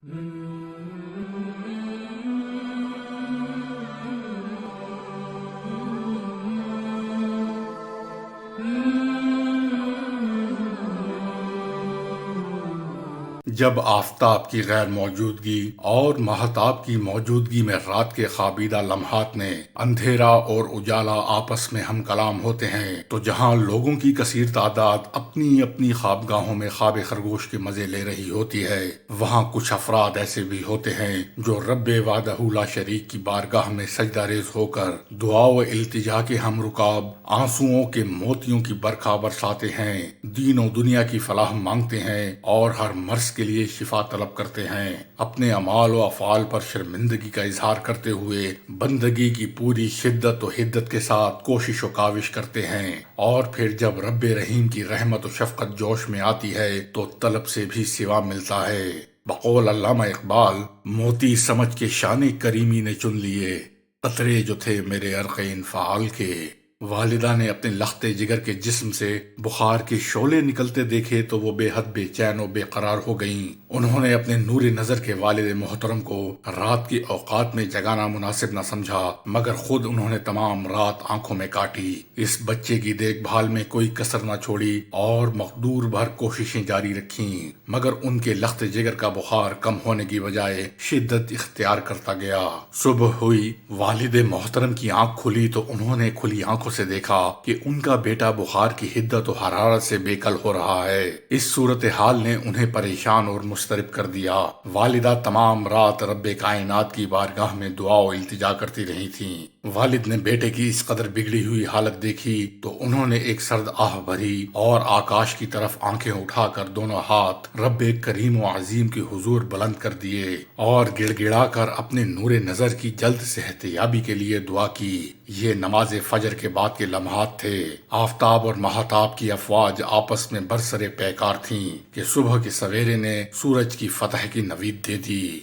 جب آفتاب کی غیر موجودگی اور ماہتاب کی موجودگی میں رات کے خوابیدہ لمحات میں اندھیرا اور اجالا آپس میں ہم کلام ہوتے ہیں، تو جہاں لوگوں کی کثیر تعداد اپنی اپنی خوابگاہوں میں خواب خرگوش کے مزے لے رہی ہوتی ہے، وہاں کچھ افراد ایسے بھی ہوتے ہیں جو رب وحدہ لا شریک کی بارگاہ میں سجدہ ریز ہو کر دعا و التجا کے ہم رکاب آنسوؤں کے موتیوں کی برکھا برساتے ہیں، دین و دنیا کی فلاح مانگتے ہیں اور ہر مرض کے لیے شفا طلب کرتے ہیں، اپنے اعمال و افعال پر شرمندگی کا اظہار کرتے ہوئے بندگی کی پوری شدت و حدت کے ساتھ کوشش و کاوش کرتے ہیں، اور پھر جب رب رحیم کی رحمت و شفقت جوش میں آتی ہے تو طلب سے بھی سوا ملتا ہے۔ بقول علامہ اقبال، موتی سمجھ کے شان کریمی نے چن لیے، قطرے جو تھے میرے عرق انفعال کے۔ والدہ نے اپنے لخت جگر کے جسم سے بخار کے شعلے نکلتے دیکھے تو وہ بے حد بے چین و بے قرار ہو گئیں۔ انہوں نے اپنے نور نظر کے والد محترم کو رات کے اوقات میں جگانا مناسب نہ سمجھا، مگر خود انہوں نے تمام رات آنکھوں میں کاٹی، اس بچے کی دیکھ بھال میں کوئی کسر نہ چھوڑی اور مقدور بھر کوششیں جاری رکھیں، مگر ان کے لخت جگر کا بخار کم ہونے کی بجائے شدت اختیار کرتا گیا۔ صبح ہوئی، والد محترم کی آنکھ کھلی تو انہوں نے کھلی آنکھوں سے دیکھا کہ ان کا بیٹا بخار کی حدت و حرارت سے بے کل ہو رہا ہے۔ اس صورتحال نے انہیں پریشان اور مضطرب کر دیا۔ والدہ تمام رات رب کائنات کی بارگاہ میں دعا و التجا کرتی رہی تھیں۔ والد نے بیٹے کی اس قدر بگڑی ہوئی حالت دیکھی تو انہوں نے ایک سرد آہ بھری اور آکاش کی طرف آنکھیں اٹھا کر دونوں ہاتھ رب کریم و عظیم کے حضور بلند کر دیے اور گڑ گڑا کر اپنے نور نظر کی جلد صحت یابی کے لیے دعا کی۔ یہ نماز فجر کے بعد کے لمحات تھے۔ آفتاب اور ماہتاب کی افواج آپس میں برسر پیکار تھیں کہ صبح کے سویرے نے سورج کی فتح کی نوید دے دی۔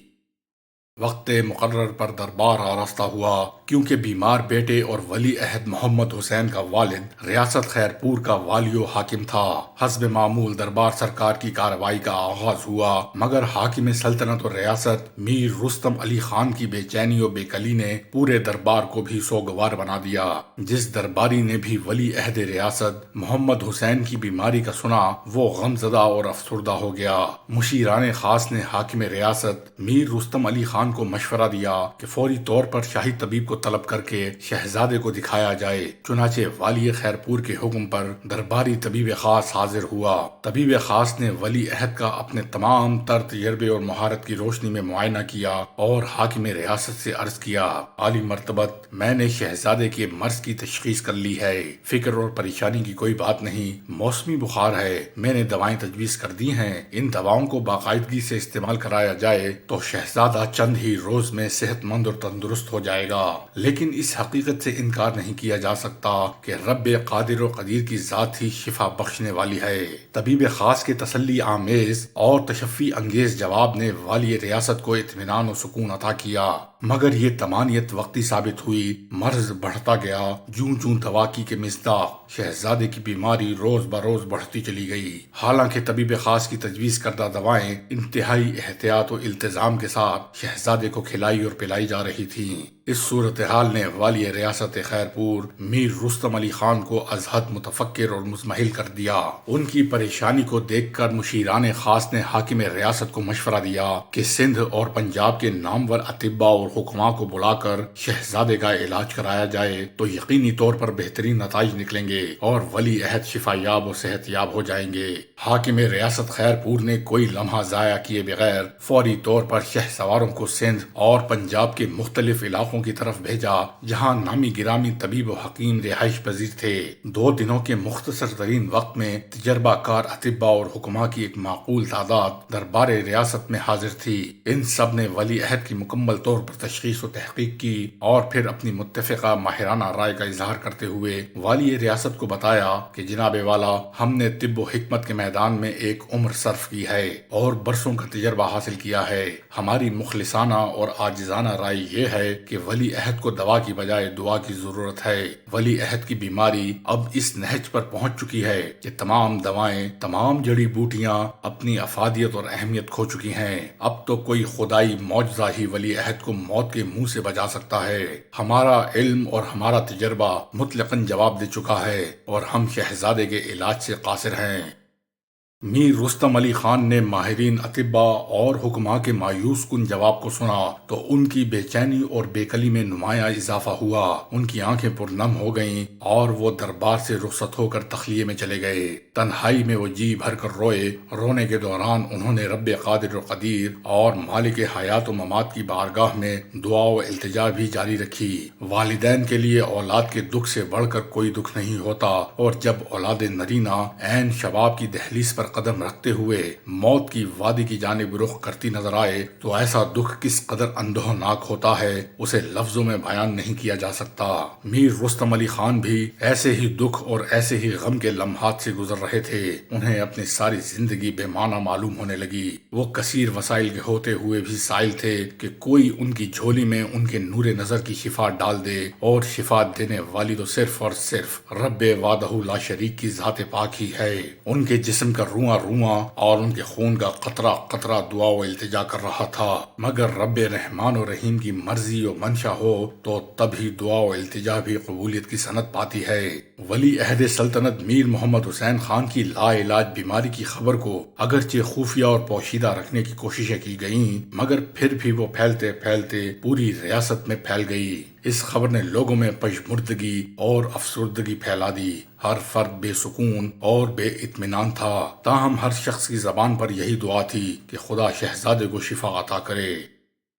وقت مقرر پر دربار آراستہ ہوا، کیونکہ بیمار بیٹے اور ولی عہد محمد حسین کا والد ریاست خیرپور کا والی و حاکم تھا۔ حسب معمول دربار سرکار کی کارروائی کا آغاز ہوا، مگر حاکم سلطنت اور ریاست میر رستم علی خان کی بے چینی و بے کلی نے پورے دربار کو بھی سوگوار بنا دیا۔ جس درباری نے بھی ولی عہد ریاست محمد حسین کی بیماری کا سنا، وہ غم زدہ اور افسردہ ہو گیا۔ مشیران خاص نے حاکم ریاست میر رستم علی خان کو مشورہ دیا کہ فوری طور پر شاہی طبیب کو طلب کر کے شہزادے کو دکھایا جائے۔ چنانچہ والی خیرپور کے حکم پر درباری طبیب خاص حاضر ہوا۔ طبیب خاص نے ولی عہد کا اپنے تمام تر تجربے اور مہارت کی روشنی میں معائنہ کیا اور حاکم ریاست سے عرض کیا، عالی مرتبت، میں نے شہزادے کے مرض کی تشخیص کر لی ہے، فکر اور پریشانی کی کوئی بات نہیں، موسمی بخار ہے، میں نے دوائیں تجویز کر دی ہیں، ان دواؤں کو باقاعدگی سے استعمال کرایا جائے تو شہزادہ چند ہی روز میں صحت مند اور تندرست ہو جائے گا۔ لیکن اس حقیقت سے انکار نہیں کیا جا سکتا کہ رب قادر و قدیر کی ذات ہی شفا بخشنے والی ہے۔ طبیب خاص کے تسلی آمیز اور تشفی انگیز جواب نے والی ریاست کو اطمینان و سکون عطا کیا، مگر یہ طمانیت وقتی ثابت ہوئی، مرض بڑھتا گیا، جوں جوں دواکی کے مصداق شہزادے کی بیماری روز بروز بڑھتی چلی گئی۔ حالانکہ طبیب خاص کی تجویز کردہ دوائیں انتہائی احتیاط و التزام کے ساتھ شہزادے کو کھلائی اور پلائی جا رہی تھیں۔ اس صورتحال نے والی ریاست خیرپور میر رستم علی خان کو از حد متفکر اور مضمحل کر دیا۔ ان کی پریشانی کو دیکھ کر مشیران خاص نے حاکم ریاست کو مشورہ دیا کہ سندھ اور پنجاب کے نامور اطباء اور حکماء کو بلا کر شہزادے کا علاج کرایا جائے تو یقینی طور پر بہترین نتائج نکلیں گے اور ولی عہد شفا یاب و صحت یاب ہو جائیں گے۔ حاکم ریاست خیرپور نے کوئی لمحہ ضائع کیے بغیر فوری طور پر شہ سواروں کو سندھ اور پنجاب کے مختلف علاقوں کی طرف بھیجا، جہاں نامی گرامی طبیب و حکیم رہائش پذیر تھے۔ 2 دنوں کے مختصر ترین وقت میں تجربہ کار اطباء اور حکماء کی ایک معقول تعداد دربار ریاست میں حاضر تھی۔ ان سب نے ولی عہد کی مکمل طور پر تشخیص و تحقیق کی اور پھر اپنی متفقہ ماہرانہ رائے کا اظہار کرتے ہوئے والی ریاست کو بتایا کہ جناب والا، ہم نے طب و حکمت کے میدان میں ایک عمر صرف کی ہے اور برسوں کا تجربہ حاصل کیا ہے۔ ہماری مخلصانہ اور عاجزانہ رائے یہ ہے کہ ولی عہد کو دوا کی بجائے دعا کی ضرورت ہے۔ ولی عہد کی بیماری اب اس نہج پر پہنچ چکی ہے کہ تمام دوائیں، تمام جڑی بوٹیاں اپنی افادیت اور اہمیت کھو چکی ہیں۔ اب تو کوئی خدائی معجزہ ہی ولی عہد کو موت کے منہ سے بچا سکتا ہے۔ ہمارا علم اور ہمارا تجربہ مطلقاً جواب دے چکا ہے اور ہم شہزادے کے علاج سے قاصر ہیں۔ میر رستم علی خان نے ماہرین اطباء اور حکماء کے مایوس کن جواب کو سنا تو ان کی بے چینی اور بے کلی میں نمایاں اضافہ ہوا۔ ان کی آنکھیں پرنم ہو گئیں اور وہ دربار سے رخصت ہو کر تخلیے میں چلے گئے۔ تنہائی میں وہ جی بھر کر روئے۔ رونے کے دوران انہوں نے رب قادر و قدیر اور مالک حیات و ممات کی بارگاہ میں دعا و التجا بھی جاری رکھی۔ والدین کے لیے اولاد کے دکھ سے بڑھ کر کوئی دکھ نہیں ہوتا، اور جب اولاد نرینہ عین شباب کی دہلیز پر قدم رکھتے ہوئے موت کی وادی کی جانب رخ کرتی نظر آئے تو ایسا دکھ کس قدر اندوہناک ہوتا ہے اسے لفظوں میں بیان نہیں کیا جا سکتا۔ میر رستم علی خان بھی ایسے ہی دکھ اور ایسے ہی غم کے لمحات سے گزر رہے تھے۔ انہیں اپنی ساری زندگی بے معنی معلوم ہونے لگی۔ وہ کثیر وسائل کے ہوتے ہوئے بھی سائل تھے کہ کوئی ان کی جھولی میں ان کے نور نظر کی شفا ڈال دے، اور شفا دینے والی تو صرف اور صرف رب وحدہ لا شریک کی ذات پاک ہی ہے۔ ان کے جسم کا رواں رواں اور ان کے خون کا قطرہ قطرہ دعا و التجا کر رہا تھا، مگر رب رحمان و رحیم کی مرضی و منشا ہو تو تبھی دعا و التجا بھی قبولیت کی سند پاتی ہے۔ ولی عہد سلطنت میر محمد حسین خان کی لا علاج بیماری کی خبر کو اگرچہ خفیہ اور پوشیدہ رکھنے کی کوششیں کی گئیں، مگر پھر بھی وہ پھیلتے پھیلتے پوری ریاست میں پھیل گئی۔ اس خبر نے لوگوں میں پژمردگی اور افسردگی پھیلا دی۔ ہر فرد بے سکون اور بے اطمینان تھا، تاہم ہر شخص کی زبان پر یہی دعا تھی کہ خدا شہزادے کو شفا عطا کرے۔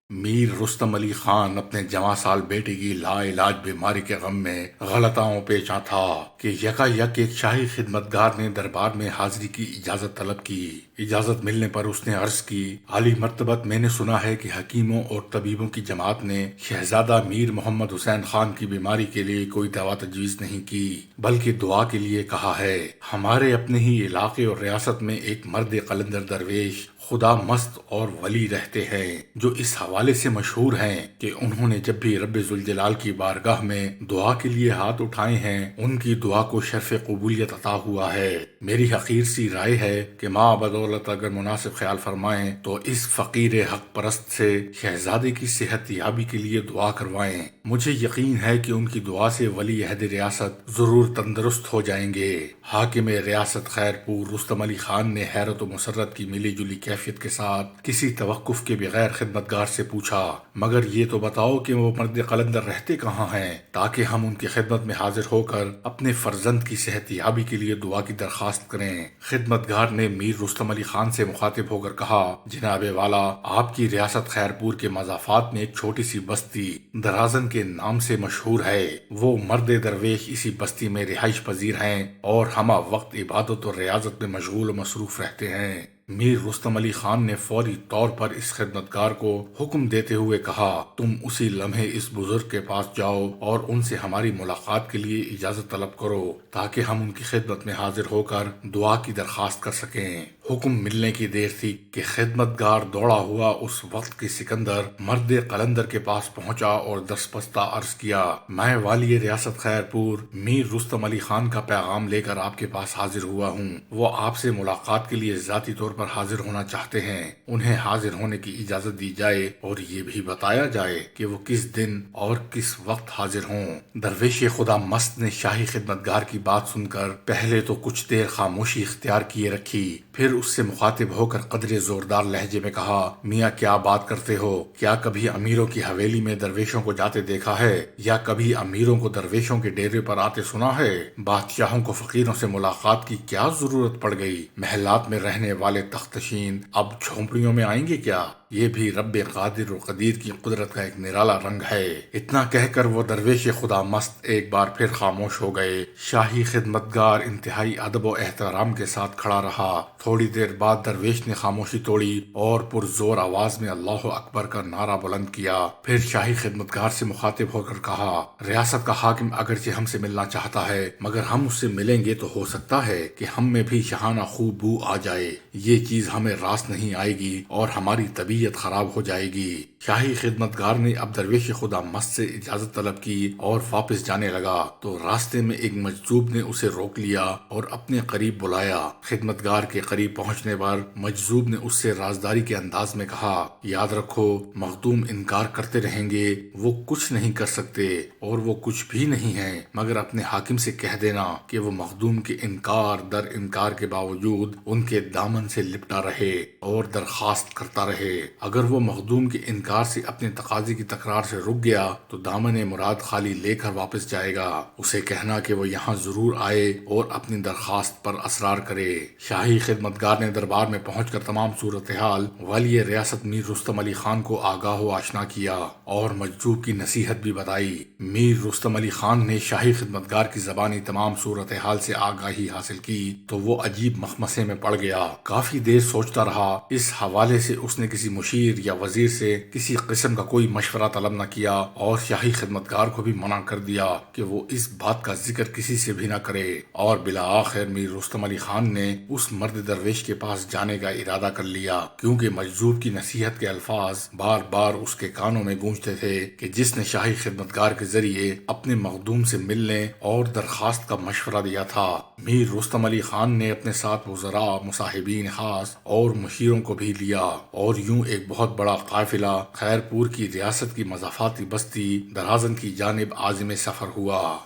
میر رستم علی خان اپنے جواں سال بیٹے کی لا علاج بیماری کے غم میں غلطاؤں پیچاں تھا کہ یکا یک ایک شاہی خدمتگار نے دربار میں حاضری کی اجازت طلب کی۔ اجازت ملنے پر اس نے عرض کی، عالی مرتبت میں نے سنا ہے کہ حکیموں اور طبیبوں کی جماعت نے شہزادہ میر محمد حسین خان کی بیماری کے لیے کوئی دوا تجویز نہیں کی، بلکہ دعا کے لیے کہا ہے۔ ہمارے اپنے ہی علاقے اور ریاست میں ایک مرد قلندر درویش خدا مست اور ولی رہتے ہیں، جو اس حوالے سے مشہور ہیں کہ انہوں نے جب بھی رب ذوالجلال کی بارگاہ میں دعا کے لیے ہاتھ اٹھائے ہیں، ان کی دعا کو شرف قبولیت عطا ہوا ہے۔ میری حقیر سی رائے ہے کہ ماں بدولت اگر مناسب خیال فرمائیں تو اس فقیر حق پرست سے شہزادے کی صحت یابی کے لیے دعا کروائیں۔ مجھے یقین ہے کہ ان کی دعا سے ولی عہد ریاست ضرور تندرست ہو جائیں گے۔ حاکم ریاست خیرپور رستم علی خان نے حیرت و مسرت کی ملی جلی کیفیت کے ساتھ کسی توقف کے بغیر خدمتگار سے پوچھا، مگر یہ تو بتاؤ کہ وہ مرد قلندر رہتے کہاں ہیں تاکہ ہم ان کی خدمت میں حاضر ہو کر اپنے فرزند کی صحت یابی کے لیے دعا کی درخواست کریں۔ خدمتگار نے میر رستم علی خان سے مخاطب ہو کر کہا، جناب والا، آپ کی ریاست خیرپور کے مضافات میں ایک چھوٹی سی بستی درازن کے نام سے مشہور ہے۔ وہ مرد درویش اسی بستی میں رہائش پذیر ہیں اور ہمہ وقت عبادت اور ریاضت میں مشغول و مصروف رہتے ہیں۔ میر رستم علی خان نے فوری طور پر اس خدمتگار کو حکم دیتے ہوئے کہا، تم اسی لمحے اس بزرگ کے پاس جاؤ اور ان سے ہماری ملاقات کے لیے اجازت طلب کرو تاکہ ہم ان کی خدمت میں حاضر ہو کر دعا کی درخواست کر سکیں۔ حکم ملنے کی دیر تھی کہ خدمتگار دوڑا ہوا اس وقت کے سکندر مرد قلندر کے پاس پہنچا اور دستپستہ عرض کیا، میں والی ریاست خیرپور میر رستم علی خان کا پیغام لے کر آپ کے پاس حاضر ہوا ہوں۔ وہ آپ سے ملاقات کے لیے ذاتی طور پر حاضر ہونا چاہتے ہیں۔ انہیں حاضر ہونے کی اجازت دی جائے اور یہ بھی بتایا جائے کہ وہ کس دن اور کس وقت حاضر ہوں۔ درویش خدا مست نے شاہی خدمتگار کی بات سن کر پہلے تو کچھ دیر خاموشی اختیار کیے رکھی، پھر اس سے مخاطب ہو کر قدرے زوردار لہجے میں کہا، میاں کیا بات کرتے ہو؟ کیا کبھی امیروں کی حویلی میں درویشوں کو جاتے دیکھا ہے یا کبھی امیروں کو درویشوں کے ڈیرے پر آتے سنا ہے؟ بادشاہوں کو فقیروں سے ملاقات کی کیا ضرورت پڑ گئی؟ محلات میں رہنے والے تختشین اب جھونپڑیوں میں آئیں گے کیا؟ یہ بھی رب قادر و قدیر کی قدرت کا ایک نرالا رنگ ہے۔ اتنا کہہ کر وہ درویش خدا مست ایک بار پھر خاموش ہو گئے۔ شاہی خدمتگار انتہائی ادب و احترام کے ساتھ کھڑا رہا۔ تھوڑی دیر بعد درویش نے خاموشی توڑی اور پرزور آواز میں اللہ اکبر کا نعرہ بلند کیا، پھر شاہی خدمتگار سے مخاطب ہو کر کہا، ریاست کا حاکم اگرچہ ہم سے ملنا چاہتا ہے، مگر ہم اس سے ملیں گے تو ہو سکتا ہے کہ ہم میں بھی شہانہ خوب بو آ جائے۔ یہ یہ چیز ہمیں راست نہیں آئے گی اور ہماری طبیعت خراب ہو جائے گی۔ شاہی خدمتگار نے اب درویش خدا مست سے اجازت طلب کی اور واپس جانے لگا تو راستے میں ایک مجذوب نے اسے روک لیا اور اپنے قریب بلایا۔ خدمتگار کے قریب پہنچنے پر مجذوب نے اس سے رازداری کے انداز میں کہا، یاد رکھو مخدوم انکار کرتے رہیں گے، وہ کچھ نہیں کر سکتے اور وہ کچھ بھی نہیں ہیں، مگر اپنے حاکم سے کہہ دینا کہ وہ مخدوم کے انکار در انکار کے باوجود ان کے دامن سے لپٹا رہے اور درخواست کرتا رہے۔ اگر وہ مخدوم کے انکار سے اپنے تقاضے کی تکرار سے رک گیا تو دامن مراد خالی لے کر واپس جائے گا۔ اسے کہنا کہ وہ یہاں ضرور آئے اور اپنی درخواست پر اصرار کرے۔ شاہی خدمتگار نے دربار میں پہنچ کر تمام صورتحال والی ریاست میر رستم علی خان کو آگاہ و آشنا کیا اور مجذوب کی نصیحت بھی بتائی۔ میر رستم علی خان نے شاہی خدمتگار کی زبانی تمام صورتحال سے آگاہی حاصل کی تو وہ عجیب مخمسے میں پڑ گیا۔ کافی دیر سوچتا رہا۔ اس حوالے سے اس نے کسی مشیر یا وزیر سے کسی قسم کا کوئی مشورہ طلب نہ کیا اور شاہی خدمتگار کو بھی منع کر دیا کہ وہ اس بات کا ذکر کسی سے بھی نہ کرے، اور بالآخر میر رستم علی خان نے اس مرد درویش کے پاس جانے کا ارادہ کر لیا، کیونکہ مجذوب کی نصیحت کے الفاظ بار بار اس کے کانوں میں گونجتے تھے کہ جس نے شاہی خدمتگار کے ذریعے اپنے مخدوم سے ملنے اور درخواست کا مشورہ دیا تھا۔ میر رستم علی خان نے اپنے ساتھ وزراء، مصاحبین خاص اور مشیروں کو بھی لیا اور یوں ایک بہت بڑا قافلہ خیر پور کی ریاست کی مضافاتی بستی درازن کی جانب عازم سفر ہوا۔